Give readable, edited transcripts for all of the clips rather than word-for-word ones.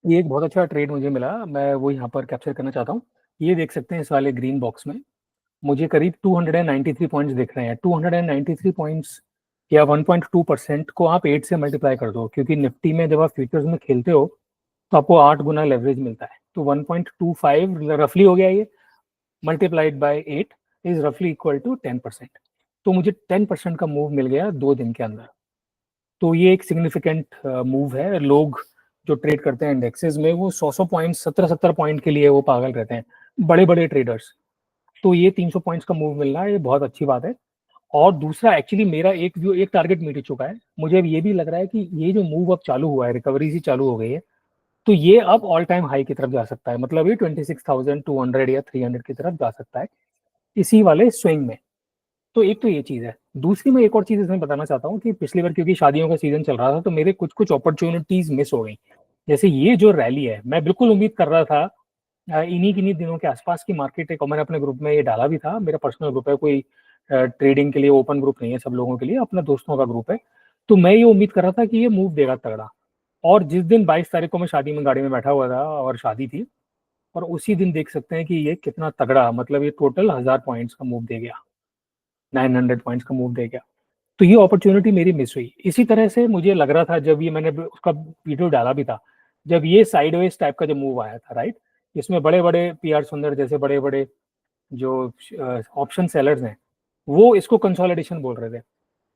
ये एक बहुत अच्छा ट्रेड मुझे मिला, मैं वो यहाँ पर कैप्चर करना चाहता हूँ। ये देख सकते हैं इस वाले ग्रीन बॉक्स में मुझे करीब 293 पॉइंट्स दिख रहे हैं। 293 पॉइंट्स या 1.2% को आप 8 से मल्टीप्लाई कर दो, क्योंकि निफ्टी में जब आप फ्यूचर्स में खेलते हो तो आपको 8 गुना लेवरेज मिलता है। तो 1.25 रफली हो गया ये, मल्टीप्लाइड बाय 8 इज रफली इक्वल टू 10%। तो मुझे 10% का मूव मिल गया 2 दिन के अंदर। तो ये एक सिग्निफिकेंट मूव है। लोग जो ट्रेड करते हैं इंडेक्सेस में वो 100 पॉइंट 70 पॉइंट के लिए वो पागल रहते हैं, बड़े बड़े ट्रेडर्स। तो ये 300 पॉइंट्स का मूव मिलना है, ये बहुत अच्छी बात है। और दूसरा, एक्चुअली मेरा एक टारगेट मीट चुका है। मुझे अब ये भी लग रहा है कि ये जो मूव अब चालू हुआ है, रिकवरी सी चालू हो गई है, तो ये अब ऑल टाइम हाई की तरफ जा सकता है। मतलब ये 26,200 या 300 की तरफ जा सकता है इसी वाले स्विंग में। तो एक तो ये चीज है। दूसरी, मैं एक और चीज इसमें बताना चाहता हूँ कि पिछली बार क्योंकि शादियों का सीजन चल रहा था तो मेरे कुछ कुछ अपॉर्चुनिटीज मिस हो गई। जैसे ये जो रैली है, मैं बिल्कुल उम्मीद कर रहा था इन्हीं दिनों के आसपास की मार्केट एक, और मैंने अपने ग्रुप में ये डाला भी था। मेरा पर्सनल ग्रुप है, कोई ट्रेडिंग के लिए ओपन ग्रुप नहीं है, सब लोगों के लिए अपना दोस्तों का ग्रुप है। तो मैं ये उम्मीद कर रहा था कि ये मूव देगा तगड़ा। और जिस दिन 22 तारीख को मैं शादी में गाड़ी में बैठा हुआ था और शादी थी, और उसी दिन देख सकते हैं कि ये कितना तगड़ा, मतलब ये टोटल 1000 पॉइंट्स का मूव दे गया, 900 पॉइंट्स का मूव दे गया। तो ये अपॉर्चुनिटी मेरी मिस हुई। इसी तरह से मुझे लग रहा था, जब ये मैंने उसका वीडियो डाला भी था, जब ये साइडवेज टाइप का जो मूव आया था, राइट, इसमें बड़े बड़े पीआर सुंदर जैसे बड़े बड़े जो ऑप्शन सेलर्स हैं, वो इसको कंसोलिडेशन बोल रहे थे।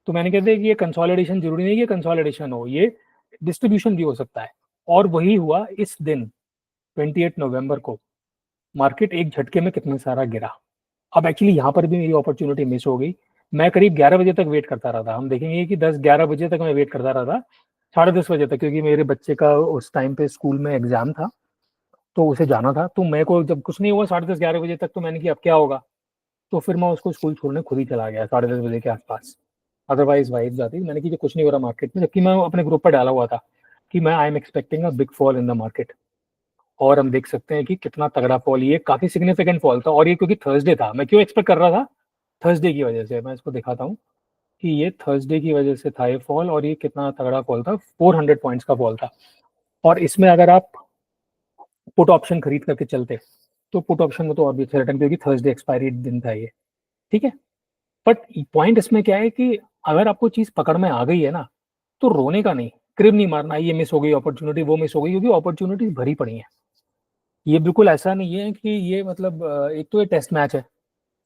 तो मैंने कहते कि ये कंसोलिडेशन जरूरी नहीं कि कंसोलिडेशन हो, ये डिस्ट्रीब्यूशन भी हो सकता है। और वही हुआ इस दिन 28 नवंबर को। मार्केट एक झटके में कितना सारा गिरा। अब एक्चुअली यहाँ पर भी मेरी अपॉर्चुनिटी मिस हो गई। मैं करीब 11 बजे तक वेट करता रहा था। हम देखेंगे कि 10-11 बजे तक मैं वेट करता रहा था, 10:30 बजे तक, क्योंकि मेरे बच्चे का उस टाइम पे स्कूल में एग्जाम था, तो उसे जाना था। तो मेरे को जब कुछ नहीं हुआ 10:30-11 बजे तक, तो मैंने कि अब क्या होगा। तो फिर मैं उसको स्कूल छोड़ने खुद ही चला गया 10:30 बजे के आसपास। अदरवाइज वाइफ जाती। मैंने कि कुछ नहीं हो रहा मार्केट में, जबकि मैं अपने ग्रुप पर डाला हुआ था कि मैं I am expecting a big fall in the market. और हम देख सकते हैं कि कितना तगड़ा फॉल, ये काफी सिग्निफिकेंट फॉल था। और ये क्योंकि थर्सडे था, मैं क्यों एक्सपेक्ट कर रहा था, थर्सडे की वजह से। मैं इसको दिखाता हूँ कि ये थर्सडे की वजह से था ये फॉल, और ये कितना तगड़ा फॉल था, 400 पॉइंट्स का फॉल था। और इसमें अगर आप पुट ऑप्शन खरीद करके चलते तो पुट ऑप्शन में तो और भी अच्छा रिटर्न, क्योंकि थर्सडे एक्सपायरी दिन था ये, ठीक है। बट पॉइंट इसमें क्या है कि अगर आपको चीज पकड़ में आ गई है ना, तो रोने का नहीं, क्रिब नहीं मारना, ये मिस हो गई अपॉर्चुनिटी, वो मिस हो गई, क्योंकि अपॉर्चुनिटी भरी पड़ी है। ये बिल्कुल ऐसा नहीं है कि ये मतलब एक तो ये टेस्ट मैच है,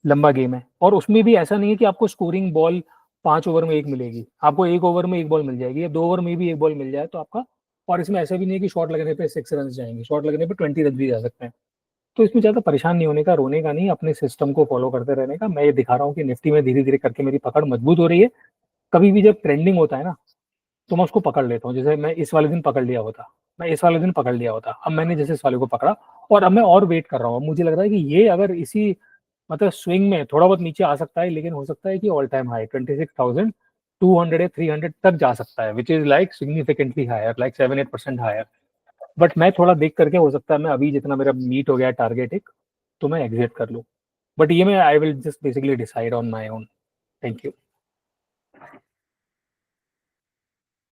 लंबा गेम है, और उसमें भी ऐसा नहीं है कि आपको स्कोरिंग बॉल 5 ओवर में एक मिलेगी। आपको एक ओवर में एक बॉल मिल जाएगी, या 2 ओवर में भी एक बॉल मिल जाए तो आपका। और इसमें ऐसा भी नहीं है कि शॉट लगने पे 6 रन जाएंगे, शॉट लगने पे 20 रन भी जा सकते हैं। तो इसमें ज्यादा परेशान नहीं होने का, रोने का नहीं, अपने सिस्टम को फॉलो करते रहने का। मैं ये दिखा रहा हूँ कि निफ्टी में धीरे धीरे करके मेरी पकड़ मजबूत हो रही है। कभी भी जब ट्रेंडिंग होता है ना, तो मैं उसको पकड़ लेता हूँ। जैसे मैं इस वाले दिन पकड़ लिया होता, मैं इस वाले दिन पकड़ लिया होता, अब मैंने जैसे इस वाले को पकड़ा, और अब मैं और वेट कर रहा हूँ। मुझे लग रहा है कि ये अगर इसी मतलब स्विंग में थोड़ा बहुत नीचे आ सकता है, लेकिन हो सकता है कि ऑल टाइम हाई 26,200 या 300 तक जा सकता है, which is like significantly higher, like 7-8% higher. But मैं थोड़ा देख करके, हो सकता है मैं अभी जितना मेरा मीट हो गया टारगेट एक, तो मैं एग्जिट कर लूँ। बट ये मैं I will just basically decide on my own. Thank you.